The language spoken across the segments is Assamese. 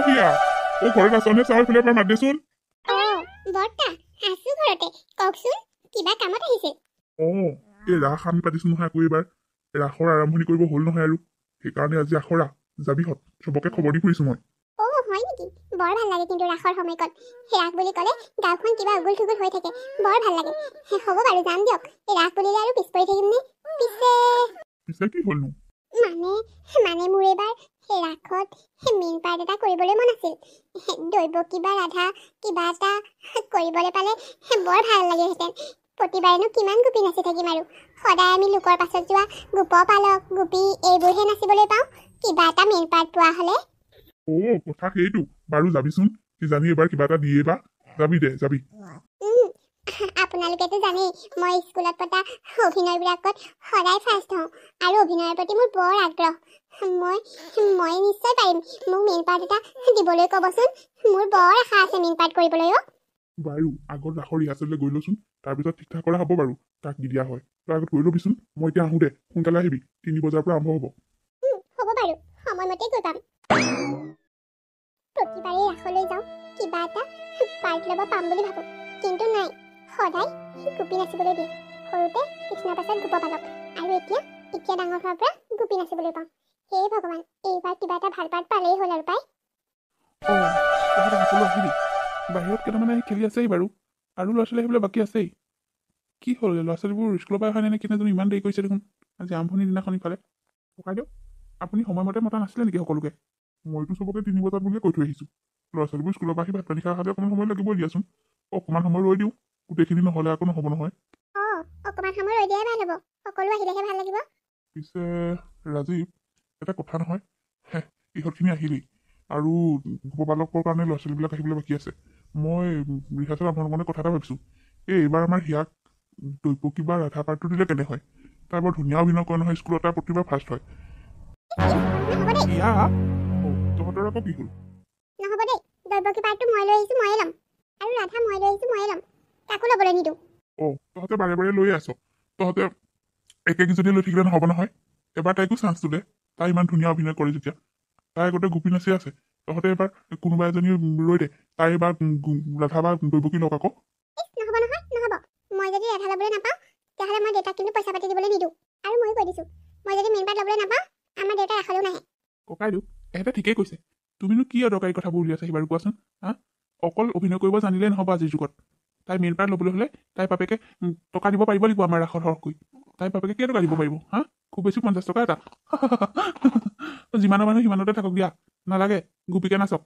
হিয়া ও ঘৰত আছনে চাওঁ এইফালে এবাৰ মাত দেচোন বৰ্তা আছো ঘৰতে কওকচোন কিবা কামত আহিছে এই ৰাস আমি পাতিছো নহয় আকৌ এইবাৰ ৰাসৰ আৰম্ভণি কৰিব হ'ল নহয় আৰু সেইকাৰণে আজি আখৰা যাবিহঁত চবকে খবৰ দি ফুৰিছো মই হয় নেকি বৰ ভাল লাগে কিন্তু ৰাসৰ সময়কত ৰাস বুলি ক'লে গাঁওখন কিবা উগুল থুগুল হৈ থাকে বৰ ভাল লাগে হ'ব বাৰু যাম দিয়ক ৰাস বুলিলে আৰু পিছ পৰি থাকিম নে পিছে কি হ'লনো মানে মোৰ এইবাৰ ৰাসত মেইন পাৰ্ট এটা কৰিবলৈ মন আছিল দৈৱকী বা ৰাধা কিবা এটা কৰিবলৈ পালে বৰ ভাল লাগিলহেঁতেন প্ৰতিবাৰেনো কিমান গোপী নাচি থাকিম আৰু সদায় আমি লোকৰ পাছত যোৱা গোপপালক গোপী এইবোৰহে নাচিবলৈ পাওঁ কিবা এটা মেইন পাৰ্ট পোৱা হ'লে কথা সেইটো বাৰু যাবিচোন কিজানি এবাৰ কিবা এটা দিয়ে বা যাবি আপোনালোকেতো জানেই মই স্কুলত পতা অভিনয়বিলাকত সদায় ফাৰ্ষ্ট হওঁ আৰু অভিনয়ৰ প্ৰতি মোৰ বৰ আগ্ৰহ মই নিশ্চয় পাৰিম মোক মেইন পাৰ্ট এটা দিবলৈ ক'বচোন মোৰ বৰ আশা আছে মেইন পাৰ্ট কৰিবলৈ বাৰু আগত ৰাসৰ ৰিহাৰ্চেললৈ গৈ লচোন তাৰপিছত ঠিক ঠাক কৰা হ'ব বাৰু তাক দি দিয়া হয় তই আগত গৈ ল'বিচোন মই এতিয়া আহোঁ দে সোনকালে আহিবি 3 বজাৰ পৰা আৰম্ভ হ'ব বাৰু সময়মতে গৈ পাম প্ৰতিবাৰেই ৰাসলৈ যাওঁ কিবা এটা পাৰ্ট ল'ব পাম বুলি ভাবোঁ কিন্তু নাই সদায় গোপী নাচিবলৈ দিয়ে সৰুতে কৃষ্ণৰ পাছত গোপপালক আৰু এতিয়া ডাঙৰ হোৱাৰ পৰা গোপী নাচিবলৈ পাওঁ হে ভগৱান এইবাৰ কিবা এটা ভাল পাৰ্ট পালেই হ'ল আৰু পাই আহিবি বাহিৰত কেইটামানে আহি খেলি আছেই বাৰু আৰু ল'ৰা ছোৱালী আহিবলৈ বাকী আছেই কি হ'ল ল'ৰা ছোৱালীবোৰ স্কুলৰ পৰা অহা নে কেনেজন ইমান দেৰি কৰিছে দেখোন আজি আৰম্ভণিৰ দিনাখন ইফালে ককাইদেউ আপুনি সময়মতে মতা নাছিলে নেকি সকলোকে মইতো চবকে 3 বজাত বুলিয়ে কৈ থৈ আহিছোঁ ল'ৰা ছোৱালীবোৰ স্কুলৰ পৰা আহি ভাত পানী খাই খালে অকণমান সময় লাগিবই দিয়াচোন অকণমান সময় ৰৈ দিওঁ গোটেইখিনি নহ'লে আকৌ নহ'ব নহয় অকণমান সময় ৰৈ দিয়াই ভাল হ'ব সকলো আহিলেহে ভাল লাগিব পিছে ৰাজীৱ এটা কথা নহয় ইহঁতখিনি আহিলেই আৰু গোপপালকৰ কাৰণে ল'ৰা ছোৱালীবিলাক আহিবলৈ বাকী আছে মই ৰিহাৰ্চেল আৰম্ভ কৰোঁতে কথা এটা ভাবিছোঁ এইবাৰ আমাৰ হিয়াক দৈৱকী বা ৰাধা পাৰ্টটো দিলে কেনে হয় তাই বৰ ধুনীয়া অভিনয় কৰে নহয় স্কুলত তাই প্ৰতিবাৰ ফাৰ্ষ্ট হয় তহঁতৰ আকৌ কি হ'ল নহ'ব দেই দৈৱকী পাৰ্টটো মই লৈ আহিছোঁ ময়ে ল'ম আৰু ৰাধা মই লৈ আহিছোঁ ময়ে ল'ম তাকো ল'বলৈ নিদিওঁ তহঁতে বাৰে বাৰে লৈ আছ তহঁতে একেকেইজনী লৈ থাকিলে নহ'ব নহয় এবাৰ তাইকো চান্সটো দে তাই ইমান ধুনীয়া অভিনয় কৰে যেতিয়া তাই আগতে গোপী নাচি আছে তহঁতে এবাৰ কোনোবা এজনী ৰৈ দে তাই এবাৰ ৰাধা বা দৈৱকী লওক আকৌ নহ'ব মই যদি ৰাধা ল'বলৈ নাপাওঁ তেতিয়াহ'লে মই দেউতাক কিন্তু পইচা পাতি দিবলৈ নিদিওঁ আৰু ময়ো কৈ দিছোঁ মই যদি মেইন পাৰ্ট ল'বলৈ নাপাওঁ আমাৰ দেউতাই ৰাসলৈও নাহে ককাইদেউ এহেঁতে ঠিকেই কৈছে তুমিনো কি অদৰকাৰী কথাবোৰ উলিয়াইছা বাৰু কোৱাচোন অকল অভিনয় কৰিব জানিলেই নহ'ব আজিৰ যুগত তাই মেইন পাৰ্ট ল'বলৈ হ'লে তাই বাপেকে টকা দিব পাৰিব লাগিব আমাৰ ৰাসত সৰহকৈ তাই বাপেকে কেই টকা দিব পাৰিব খুব বেছি 50 টকা এটা যিমানৰ মানুহ সিমানতে থাকক দিয়া নালাগে গোপীকে নাচক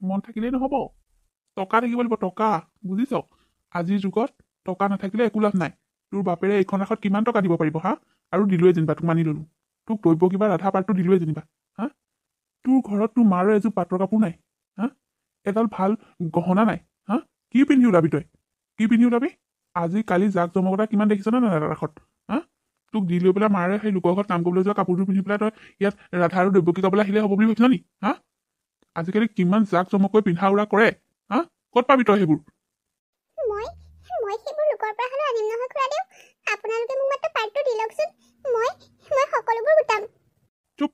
মন থাকিলেই নহ'ব টকা থাকিব লাগিব টকা বুজিছ আজিৰ যুগত টকা নাথাকিলে একো লাভ নাই তোৰ বাপেৰে এইখন ৰাসত কিমান টকা দিব পাৰিব আৰু দিলোৱে যেনিবা তোক মানি ল'লো তোক দৈৱকী বা ৰাধা পাৰ্টটো দিলোৱে যেনিবা তোৰ ঘৰত তোৰ মাৰো এযোৰ পাটৰ কাপোৰ নাই এডাল ভাল গহনা নাই কি পিন্ধি ওলাবি তই কি পিন্ধি ওলাবি আজিকালি জাক জমকতা কিমান দেখিছ নে নাই ৰাসত তোক দি লৈ পেলাই মাৰে সেই লোকৰ ঘৰত কাম কৰিবলৈ যোৱা কাপোৰযোৰ পিন্ধি পেলাই তই ইয়াত ৰাধা আৰু দৈৱকী গাবলৈ আহিলে হ'ব বুলি ভাবিছ নি আজিকালি কিমান জাক জমককৈ পিন্ধা উৰা কৰে ক'ত পাবি তই সেইবোৰ মই সেইবোৰ লোকৰ পৰা হ'লেও আনিম নহয় খুৰাদেউ আপোনালোকে মোক মাত্ৰ পাৰ্টটো দি লওকচোন মই সকলোবোৰ গোটাম চুপ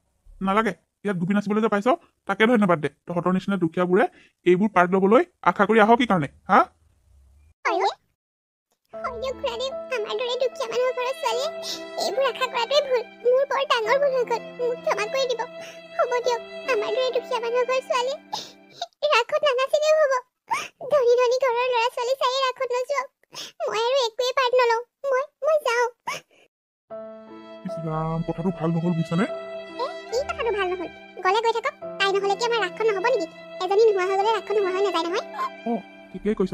নালাগে ইয়াত গোপী নাচিবলৈ যে পাইছ তাকে ধন্যবাদ দে তহঁতৰ নিচিনা দুখীয়াবোৰে এইবোৰ পাৰ্ট ল'বলৈ আশা কৰি আহক কি কাৰণে আমাৰ দৰে দুখীয়া মানুহৰ ঘৰৰ ছোৱালীয়ে এইবোৰ আশা কৰাটোৱেই ভুল মোৰ বৰ ডাঙৰ ভুল হৈ গ'ল মোক ক্ষমা কৰি দিব হ'ব দিয়ক আমাৰ দৰে দুখীয়া মানুহৰ ঘৰৰ ছোৱালী ৰাসত নানাচিলেও হ'ব ধনী ধনী ঘৰৰ ল'ৰা ছোৱালী চাই ৰাসত নোযোৱাওক মই আৰু একোৱেই পাৰ্ট নলওঁ মই যাওঁ কথাটো ভাল নহ'ল বুজিছানে কি কথাটো ভাল নহ'ল গ'লে গৈ থাকক তাই নহ'লে কি আমাৰ ৰাসখন নহ'ব নেকি এজনী নোহোৱা হৈ গ'লে ৰাসখন নোহোৱা হৈ নাযায় নহয় ঠিকেই কৈছ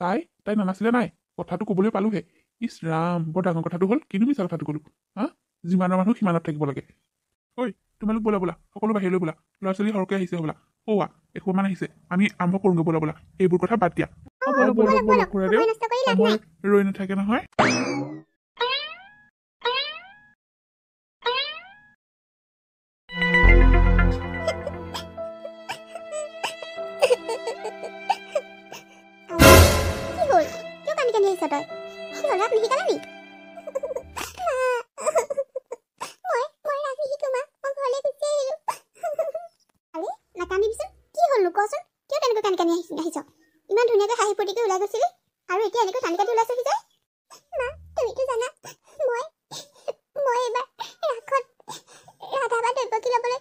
তাই নানাছিলে নাই কথাটো ক'বলৈ পালোহে ইছ ৰাম বৰ ডাঙৰ কথাটো হ'ল কিনো মিছা কথাটো ক'লো যিমানৰ মানুহ সিমানত থাকিব লাগে ঐ তোমালোক ব'লা সকলো বাহিৰলৈ ব'লা ল'ৰা ছোৱালী সৰহকৈ আহিছে হ'বলা এসোপামান আহিছে আমি আৰম্ভ কৰোঁগৈ ব'লা এইবোৰ কথা বাদ দিয়া সময় ৰৈ নাথাকে নহয় তই কি হ'ল ৰাস নিশিকালা নি মই ৰাস নিশিকো মা মই ওলাই গৈছিলি আৰু এতিয়া এনেকৈ টানি কাটি ওলাইছহি যে মা তুমিতো জানা মই এইবাৰ ৰাখত ৰাধা বা দৈৱকী ল'বলৈ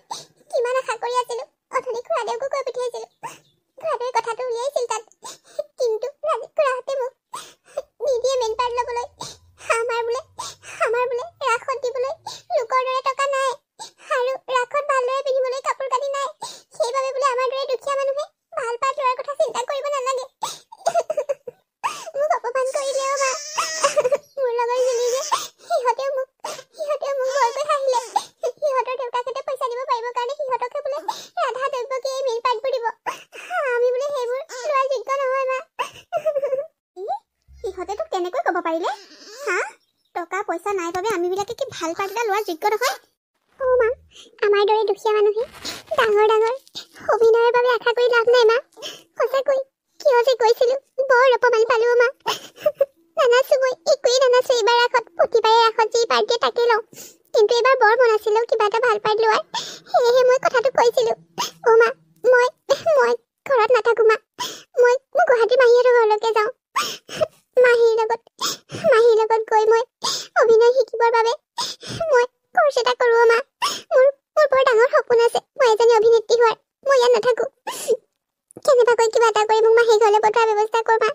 কিমান আশা কৰি আছিলো অথনি খুৰাদেউকো কৈ পঠিয়াইছিলো খুৰাদেউৰ কথাটো উলিয়াইছিল তাত কিন্তু খুৰাহঁতে মোক নিদিয়ে মেইন পাৰ্ট ল'বলৈ আমাৰ বোলে ৰাসত দিবলৈ লোকৰ দৰে টকা নাই আৰু ৰাসত ভালদৰে পিন্ধিবলৈ কাপোৰ কানি নাই সেইবাবে বোলে আমাৰ দৰে দুখীয়া মানুহে ভাল পাৰ্ট লোৱাৰ কথা চিন্তা কৰিব নালাগে মোক অপমান কৰিলে মা মোৰ লগৰ জনী যে সিহঁতেও মোক বৰকৈ হাঁহিলে সিহঁতৰ দেউতাকহঁতে পইচা দিব পাৰিব কাৰণে সিহঁতকে বোলে ৰাধা দৈৱকী এই মেইন পাৰ্টবোৰ দিব আমি বোলে সেইবোৰ লোৱাৰ যোগ্য নহয় মা সিহঁতে তোক কেনেকৈ ক'ব পাৰিলে হা টকা পইচা নাই বাবে আমিবিলাকে কি ভাল পাৰ্ট এটা লোৱাৰ যোগ্য নহয় অ' মা আমাৰ দৰে দুখীয়া মানুহে ডাঙৰ অভিনয়ৰ বাবে আশা কৰি লাভ নাই মা সঁচাকৈ কিয় যে কৈছিলো বৰ অপমান পালো মা নানাচো মই একোৱেই নানাচো এইবাৰ ৰাসত প্ৰতিবাৰে ৰাসত যি পাৰ্ট দিয়ে তাকে লওঁ কিন্তু এইবাৰ বৰ মন আছিলে কিবা এটা ভাল পাৰ্ট লোৱাৰ সেয়েহে মই কথাটো কৈছিলো অ' মা মই ঘৰত নাথাকো মা মই গুৱাহাটী মাহীহঁতৰ ঘৰলৈকে যাওঁ মাহীৰ লগত গৈ মই অভিনয় শিকিবৰ বাবে মই কোৰ্চ এটা কৰোঁ মা মোৰ বৰ ডাঙৰ সপোন আছে মই এজনী অভিনেত্ৰী হোৱাৰ মই ইয়াত নাথাকো কেনেবাকৈ কিবা এটা কৰি মোক মাহীৰ ঘৰলৈ পঠোৱাৰ ব্যৱস্থা কৰ মা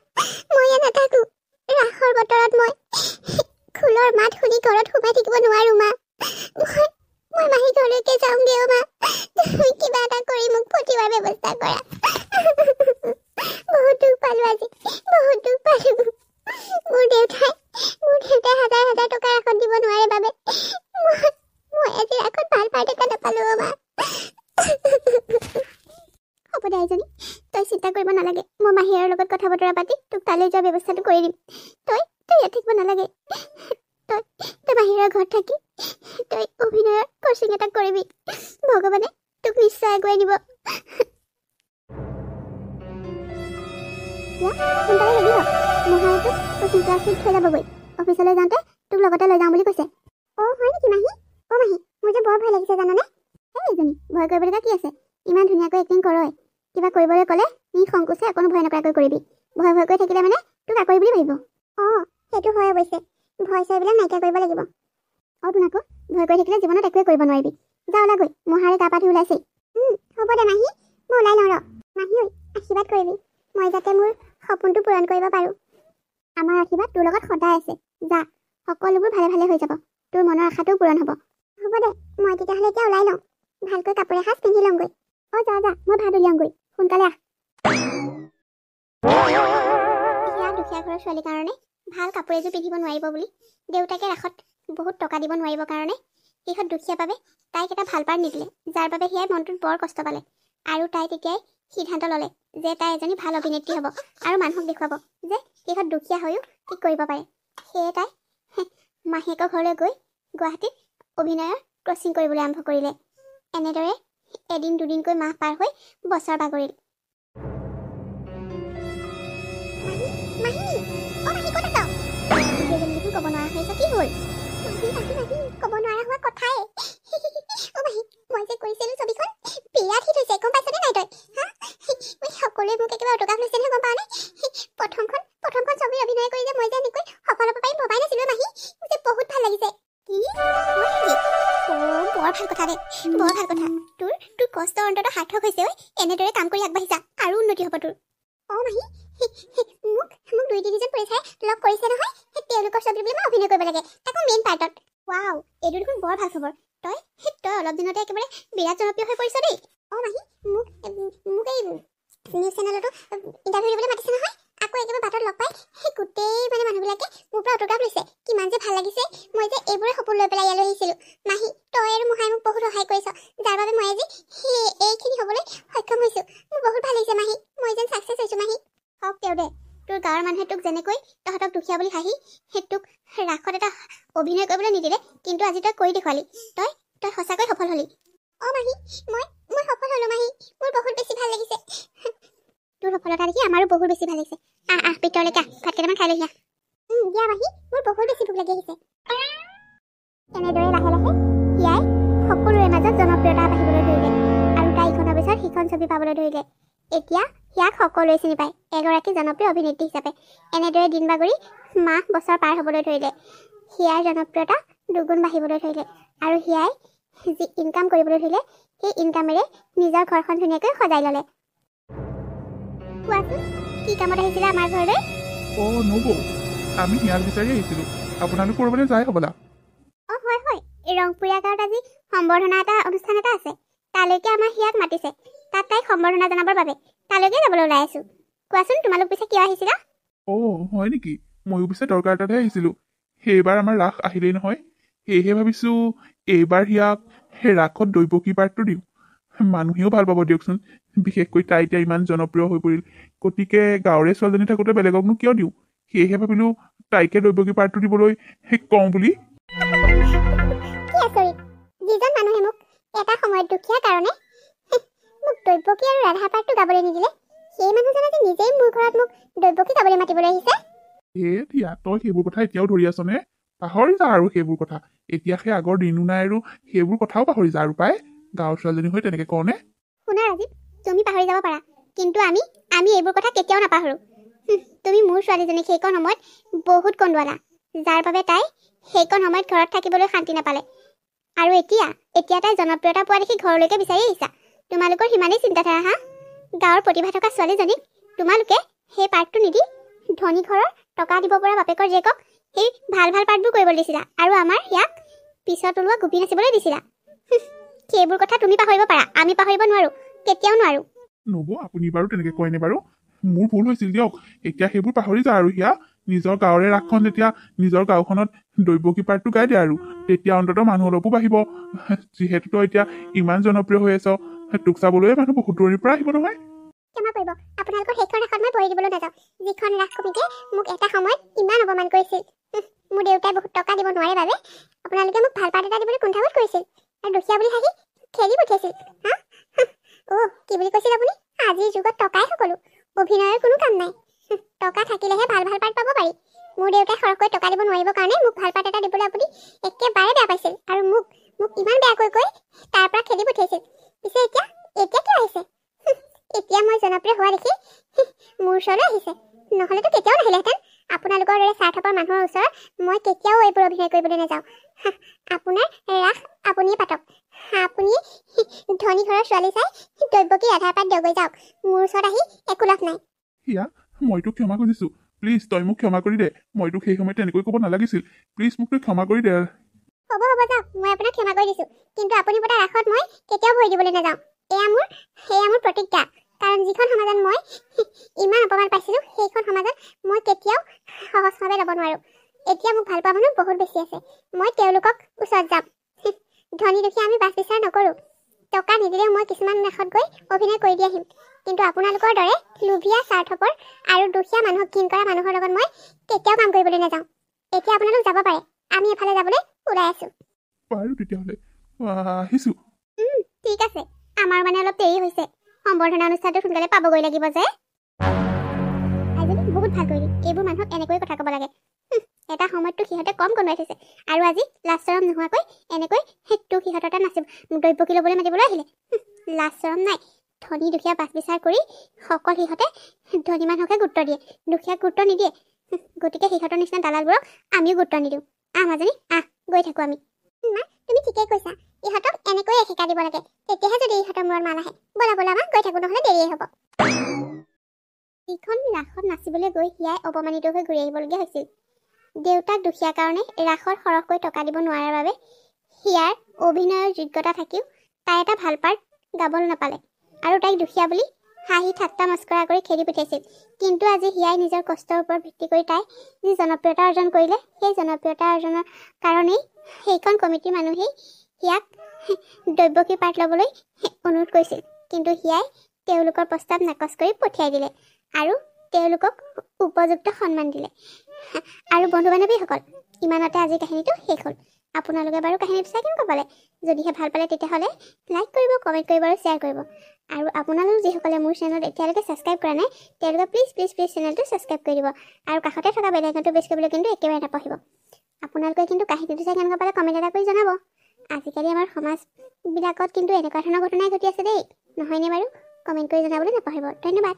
মই ইয়াত নাথাকো ৰাসৰ বতৰত মই খোলৰ মাত শুনি ঘৰত সোমাই থাকিব নোৱাৰো মা মই মাহীৰ ঘৰলৈকে যাওঁগে মা তুমি কিবা এটা কৰি মোক পঠিওৱাৰ ব্যৱস্থা কৰা বহুত দুখ পালো আজি বহুত দুখ পালো মোৰ দেউতাই হাজাৰ টকা ৰাখত দিব নোৱাৰে বাবে মই আজি ৰাখত ভাল পাৰ্ট এটা নাপালো মা হ'ব দে আইজনী তই চিন্তা কৰিব নালাগে মই মাহীৰৰ লগত কথা বতৰা পাতি তোক তালৈ যোৱাৰ ব্যৱস্থাটো কৰি দিম তই ইয়াত থাকিব নালাগে তই মাহীৰৰ ঘৰত থাকি তই অভিনয়ৰ কোচিং এটা কৰিবি ভগৱানে তোক নিশ্চয় আগুৱাই দিব সোনকালে ৰেডি হ মহায়ে তোক কোচিং ক্লাছটোত থৈ যাবগৈ অফিচলৈ যাওঁতে তোক লগতে লৈ যাওঁ বুলি কৈছে অ' হয় নেকি মাহী অ' মাহী মোৰ যে বৰ ভয় লাগিছে জানানে এই এজনী ভয় কৰিবলগীয়া কি আছে ইমান ধুনীয়াকৈ এক্টিং কৰয় কিবা কৰিবলৈ ক'লে নিসংকোচে অকণো ভয় নকৰাকৈ কৰিবি ভয় কৰি থাকিলে মানে তোক আকৰি বুলি ভাবিব অঁ সেইটো হয় অৱশ্যে ভয় চয়বিলাক নাইকিয়া কৰিব লাগিব অঁ তোন আকৌ ভয় কৰি থাকিলে জীৱনত একোৱে কৰিব নোৱাৰিবি যা ওলাগৈ মহাৰে গা পা ধুই ওলাইছেই হ'ব দে মাহী মই ওলাই লওঁ ৰ মাহী ঐ আশীৰ্বাদ কৰিবি মই যাতে মোৰ সপোনটো পূৰণ কৰিব পাৰোঁ আমাৰ আশীৰ্বাদ তোৰ লগত সদায় আছে যা সকলোবোৰ ভালে হৈ যাব তোৰ মনৰ আশাটোও পূৰণ হ'ব দে মই তেতিয়াহ'লে এতিয়া ওলাই লওঁ ভালকৈ কাপোৰ এসাঁজ পিন্ধি লওঁগৈ অঁ যা মই ভাত উলিয়াওঁগৈ সোনকালে আহ সেয়া দুখীয়া ঘৰৰ ছোৱালীৰ কাৰণে ভাল কাপোৰ এযোৰ পিন্ধিব নোৱাৰিব বুলি দেউতাকে ৰাসত বহুত টকা দিব নোৱাৰিব কাৰণে সিহঁত দুখীয়া বাবে তাইক এটা ভাল পাৰ্ট নিদিলে যাৰ বাবে সেয়াই মনটোত বৰ কষ্ট পালে আৰু তাই তেতিয়াই সিদ্ধান্ত ল'লে যে তাই এজনী ভাল অভিনেত্ৰী হ'ব আৰু মানুহক দেখুৱাব যে সিহঁত দুখীয়া হৈও কি কৰিব পাৰে সেয়ে তাই মাহীয়েকৰ ঘৰলৈ গৈ গুৱাহাটীত অভিনয়ৰ কোচিং কৰিবলৈ আৰম্ভ কৰিলে এনেদৰে এদিন দুদিনকৈ মাহ পাৰ হৈ বছৰ বাগৰিল ক'ব নোৱাৰা হৈছে কি হ'ল ক'ব নোৱাৰা হোৱা কথাই মই যে কৰিছিলোঁ ছবিখন বিৰাট হিট হৈছে গম পাইছনে নাই তই সকলোৱে মোক একেবাৰে অট'গ্ৰাফ লৈছে নহয় গম পাৱ নে প্ৰথমখন ছবি অভিনয় কৰি যে মই যে এনেকৈ সফল হ'ব পাৰিম ভবাই নাছিলোঁ মাহী মোৰ যে বহুত ভাল লাগিছে কি বৰ ভাল কথা দে বৰ ভাল কথা তোৰ কষ্ট অন্তত সাৰ্থক হৈছে ঐ এনেদৰে কাম কৰি আগবাঢ়িছা আৰু উন্নতি হ'ব তোৰ অঁ মাহী মোক 2-3জন পুলিচাই লগ কৰিছে নহয় তেওঁলোকৰ ছবি বুলি মই অভিনয় কৰিব লাগে তাকো মেইন পাৰ্টত ৱাও এইটো দেখোন বৰ ভাল খবৰ তই অলপ দিনতে একেবাৰে বিৰাট জনপ্ৰিয় হৈ পৰিছ দেই অঁ মাহী মোক এই নিউজ চেনেলতো ইণ্টাৰভিউ দিবলৈ মাতিছে নহয় আকৌ একেবাৰে বাটত লগ পাই গোটেই মানে মানুহবিলাকে মোৰ পৰা অট'গ্ৰাফ লৈছে কিমান যে ভাল লাগিছে মই যে এইবোৰে সপোন লৈ পেলাই ইয়ালৈ আহিছিলোঁ মাহী তই আৰু মহাই মোক বহুত সহায় কৰিছ যাৰ বাবে মই আজি এইখিনি হ'বলৈ সক্ষম হৈছোঁ মোৰ বহুত ভাল লাগিছে মাহী মই যেন ছাকচেছ হৈছোঁ মাহী হওক তেওঁ দে তোৰ গাঁৱৰ মানুহে তোক যেনেকৈ তহঁতক দুখীয়া বুলি হাঁহি তোক ৰাসত এটা অভিনয় কৰিবলৈ নিদিলে কিন্তু আজি তই কৰি দেখুৱালি তই সঁচাকৈ সফল হ'লি অঁ মাহী মই সফল হ'লোঁ মাহী মোৰ বহুত বেছি ভাল লাগিছে তোৰ সফলতা দেখি আমাৰো বহুত বেছি ভাল লাগিছে আহ ভিতৰলৈকে আহ ভাত কেইটামান খাই লৈহি দিয়া মাহী মোৰ বহুত বেছি ভোক লাগি আহিছে এনেদৰে লাহে হিয়াই সকলোৰে মাজত জনপ্ৰিয়তা বাঢ়িবলৈ ধৰিলে আৰু তাই ইখনৰ পিছত সিখন ছবি পাবলৈ ধৰিলে এতিয়া হিয়াক সকলোৱে চিনি পায় এগৰাকী জনপ্ৰিয় অভিনেত্ৰী হিচাপে। এনেদৰে দিন বাগৰি মাহ বছৰ পাৰ হ'বলৈ ধৰিলে। হিয়াৰ জনপ্ৰিয়তা দুগুণ বাঢ়িবলৈ ধৰিলে আৰু হিয়াই যি ইনকাম কৰিবলৈ ধৰিলে সেই ইনকামেৰে নিজৰ ঘৰখন ধুনীয়াকৈ সজাই ল'লে। কোৱাচোন কি কামত আহিছিলে আমাৰ ঘৰলৈ? নবৌ, আমি হিয়াক বিচাৰি আহিছিলোঁ। আপোনালোক ক'ৰবালৈ যায় হ'বলা? হয় হয়, ৰংপুৰীয়া গাঁৱত আজি সম্বৰ্ধনা অনুষ্ঠান এটা আছে। তালৈকে আমাৰ হিয়াক মাতিছে। তাত তাইক সম্বৰ্ধনা জনাবৰ বাবে তালৈকে যাবলৈ ওলাই আছোঁ। কোৱাচোন তোমালোক পিছে কিয় আহিছিলা? হয় নেকি? ময়ো পিছে দৰকাৰ এটাতহে আহিছিলোঁ। সেইবাৰ আমাৰ ৰাস আহিলেই নহয়, সেয়েহে ভাবিছোঁ এইবাৰ হিয়াক সেই ৰাসত দৈৱকী পাৰ্টটো দিওঁ। মানুহেও ভাল পাব দিয়কচোন, বিশেষকৈ তাই এতিয়া ইমান জনপ্ৰিয় হৈ পৰিল। গতিকে গাঁৱৰে ছোৱালীজনী থাকোঁতে বেলেগকনো কিয় দিওঁ, সেয়েহে ভাবিলোঁ তাইকে দৈৱকী পাৰ্টটো দিবলৈ কওঁ বুলি। কি আচৰিত, যিজন মানুহে মোক এটা সময়ত দুখীয়া কাৰণে মোক দৈৱকী আৰু ৰাধা পাৰ্টটো গাবলৈ নিদিলে, সেই মানুহজনে যে নিজেই মোৰ ঘৰত মোক দৈৱকী গাবলৈ মাতিবলৈ আহিছে। দিয়া, তই সেইবোৰ কথা এতিয়াও ধৰি আছনে? পাহৰি যা আৰু সেইবোৰ কথা। এতিয়া সেই আগৰ দিনো নাই আৰু সেইবোৰ কথাও পাহৰি যা আৰু পাই। গাঁৱৰ ছোৱালীজনী হৈ তেনেকে কওঁনে? শুনা ৰাজীৱ, তুমি পাহৰি যাব পাৰা, কিন্তু আমি এইবোৰ কথা কেতিয়াও নাপাহৰোঁ। তুমি মোৰ ছোৱালীজনীক সেইকণ সময়ত বহুত কন্দুৱালা, যাৰ বাবে তাই সেইকণ সময়ত ঘৰত থাকিবলৈ শান্তি নাপালে। আৰু এতিয়া তাই জনপ্ৰিয়তা পোৱা দেখি ঘৰলৈকে বিচাৰি আহিছা। তোমালোকৰ সিমানেই চিন্তাধাৰা হা? গাঁৱৰ প্ৰতিভা থকা ছোৱালীজনীক তোমালোকে সেই পাৰ্টটো নিদি ধনী ঘৰৰ টকা দিব পৰা বাপেকৰ জীয়েকক সেই ভাল ভাল পাৰ্টবোৰ কৰিবলৈ দিছিলা আৰু আমাৰ ইয়াক পিছত ওলোৱা গোপী নাচিবলৈ দিছিলা। সেইবোৰ কথা তুমি পাহৰিব পাৰা, আমি পাহৰিব নোৱাৰোঁ, কেতিয়াও নোৱাৰোঁ। নবৌ, আপুনি বাৰু তেনেকে কয়নে বাৰু? মোৰ ভুল হৈছিল দিয়ক। এতিয়া সেইবোৰ পাহৰি যা আৰু হিয়া। নিজৰ গাঁৱৰে ৰাসখন যেতিয়া নিজৰ গাঁওখনত দৈৱকী পাৰ্টটো গাই দিয়ে আৰু তেতিয়া অন্ততঃ মানুহ অলপো বাঢ়িব। যিহেতু তই এতিয়া ইমান জনপ্ৰিয় হৈ আছ, তোক চাবলৈ মানুহ বহুত দূৰৰ পৰা আহিব নহয়। ক্ষমা কৰিব, আপোনালোকৰ সেইখন ৰাসত মই পঢ়ি দিবলৈ নাযাওঁ, যিখন ৰাস কমিটিয়ে মোক এটা সময়ত ইমান অপমান কৰিছিল। মোৰ দেউতাই বহুত টকা দিব নোৱাৰে বাবে আপোনালোকে মোক ভাল পাৰ্ট এটা দিবলৈ কুণ্ঠাবোধ কৰিছিল আৰু দুখীয়া বুলি হাঁহি খেলি পঠিয়াইছিল। কি বুলি কৈছিল আপুনি? আজিৰ যুগত টকাই সকলো, অভিনয়ৰ কোনো কাম নাই। টকা থাকিলেহে ভাল ভাল পাৰ্ট পাব পাৰি। মোৰ দেউতাই সৰহকৈ টকা দিব নোৱাৰিবৰ কাৰণে মোক ভাল পাৰ্ট এটা দিবলৈ আপুনি একেবাৰে বেয়া পাইছিল আৰু মোক ইমান বেয়াকৈ কৈ তাৰ পৰা খেলি পঠিয়াইছিল। পিছে এতিয়া কি আহিছে? এতিয়া মই জনপ্ৰিয় হোৱা দেখি মোৰ ওচৰলৈ আহিছে, নহ'লেতো কেতিয়াও নাহিলেহেঁতেন। আপোনালোকৰ দৰে স্বাৰ্থপৰ মানুহৰ ওচৰত মই কেতিয়াও এইবোৰ অভিনয় কৰিবলৈ নাযাওঁ। আপোনাৰ ৰাস আপুনিয়ে পাতক, আপুনি ধনী ঘৰৰ ছোৱালী চাই দৈৱকী ৰাধাৰ পাত দিয়গৈ যাওক। মোৰ ওচৰত আহি একো লাভ নাই। হিয়া, মই তোক ক্ষমা খুজিছোঁ। প্লিজ তই মোক ক্ষমা কৰি দে। মই তোক সেই সময়ত তেনেকৈ ক'ব নালাগিছিল। প্লিজ মোক তই ক্ষমা কৰি দে। হ'ব যাওক, মই আপোনাক ক্ষমা কৰি দিছোঁ, কিন্তু আপুনি পতা ৰাসত মই কেতিয়াও ভৰি দিবলৈ নাযাওঁ। এয়া মোৰ প্ৰতিজ্ঞা। কাৰণ যিখন সমাজত মই ইমান অপমান পাইছিলোঁ, সেইখন সমাজত মই কেতিয়াও সহজভাৱে ল'ব নোৱাৰোঁ। এতিয়া মোক ভাল পোৱা মানুহ বহুত বেছি আছে, মই তেওঁলোকক ওচৰত যাম। ধনী দুখীয়া আমি বাছ বিচাৰ নকৰোঁ। টকা নিদিলেও মই কিছুমান ৰাসত গৈ অভিনয় কৰি দি আহিম, কিন্তু আপোনালোকৰ দৰে লোভীয়া স্বাৰ্থপৰ আৰু দুখীয়া মানুহক ঘিণ কৰা মানুহৰ লগত মই কেতিয়াও কাম কৰিবলৈ নাযাওঁ। এতিয়া আপোনালোক যাব পাৰে, আমি এফালে যাবলৈ ওলাই আছোঁ। বাৰু তেতিয়াহ'লে আহিছোঁ। ঠিক আছে, আমাৰ মানে অলপ দেৰি হৈছে। সম্বৰ্ধনা অনুষ্ঠানটো সোনকালে পাবগৈ লাগিব যে। বহুত ভাল কৰিলি, এইবোৰ মানুহক এনেকৈ কথা ক'ব লাগে। এটা সময়ততো সিহঁতে কম কমাই থৈছে আৰু আজি লাজ চৰম নোহোৱাকৈ এনেকৈ তোক সিহঁতৰ তাত নাচিব দৈৱকী ল'বলৈ মাতিবলৈ আহিলে। লাজ চৰম নাই। ধনী দুখীয়া বাছ বিচাৰ কৰি সকল সিহঁতে ধনী মানুহকহে গুৰুত্ব দিয়ে, দুখীয়াক গুৰুত্ব নিদিয়ে। গতিকে সিহঁতৰ নিচিনা দালালবোৰক আমিও গুৰুত্ব নিদিওঁ। মাজনী গৈ থাকোঁ আমি। তুমি ঠিকেই কৈছা, ইহঁতক এনেকৈয়ে শিকাই দিব লাগে, তেতিয়াহে যদি ইহঁতৰ মূৰত মান আহে। বলা আমাৰ গৈ থাকোঁ, নহ'লে দেৰিয়ে হ'ব। যিখন ৰাসত নাচিবলৈ গৈ হিয়াই অপমানিত হৈ ঘূৰি আহিবলগীয়া হৈছিল। দেউতাক দুখীয়াৰ কাৰণে ৰাসত সৰহকৈ টকা দিব নোৱাৰাৰ বাবে হিয়াৰ অভিনয়ৰ যোগ্যতা থাকিও তাই এটা ভাল পাৰ্ট গাবলৈ নাপালে আৰু তাইক দুখীয়া বুলি হাঁহি ঠাট্টা মস্কৰা কৰি খেদি পঠিয়াইছিল। কিন্তু আজি হিয়াই নিজৰ কষ্টৰ ওপৰত ভিত্তি কৰি তাই যি জনপ্ৰিয়তা অৰ্জন কৰিলে, সেই জনপ্ৰিয়তা অৰ্জনৰ কাৰণেই সেইখন কমিটিৰ মানুহেই হিয়াক দৈৱকী পাৰ্ট ল'বলৈ অনুৰোধ কৰিছিল। কিন্তু হিয়াই তেওঁলোকৰ প্ৰস্তাৱ নাকচ কৰি পঠিয়াই দিলে আৰু তেওঁলোকক উপযুক্ত সন্মান দিলে। আৰু বন্ধু বান্ধৱীসকল, ইমানতে আজি কাহিনীটো শেষ হ'ল। আপোনালোকে বাৰু কাহিনীটো চাই কেনেকুৱা পালে? যদিহে ভাল পালে তেতিয়াহ'লে লাইক কৰিব, কমেণ্ট কৰিব আৰু শ্বেয়াৰ কৰিব। আৰু আপোনালোক যিসকলে মোৰ চেনেলত এতিয়ালৈকে ছাবস্ক্ৰাইব কৰা নাই, তেওঁলোকে প্লিজ চেনেলটো ছাবস্ক্ৰাইব কৰি দিব আৰু কাষতে থকা বেল আইকনটো প্ৰেছ কৰিবলৈ কিন্তু একেবাৰে নাপাহৰিব। আপোনালোকে কিন্তু কাহিনীটো চাই কেনেকুৱা পালে কমেণ্ট এটা কৰি জনাব। আজিকালি আমাৰ সমাজবিলাকত কিন্তু এনেকুৱা ধৰণৰ ঘটনাই ঘটি আছে দেই, নহয়নে বাৰু? কমেণ্ট কৰি জনাবলৈ নাপাহৰিব। ধন্যবাদ।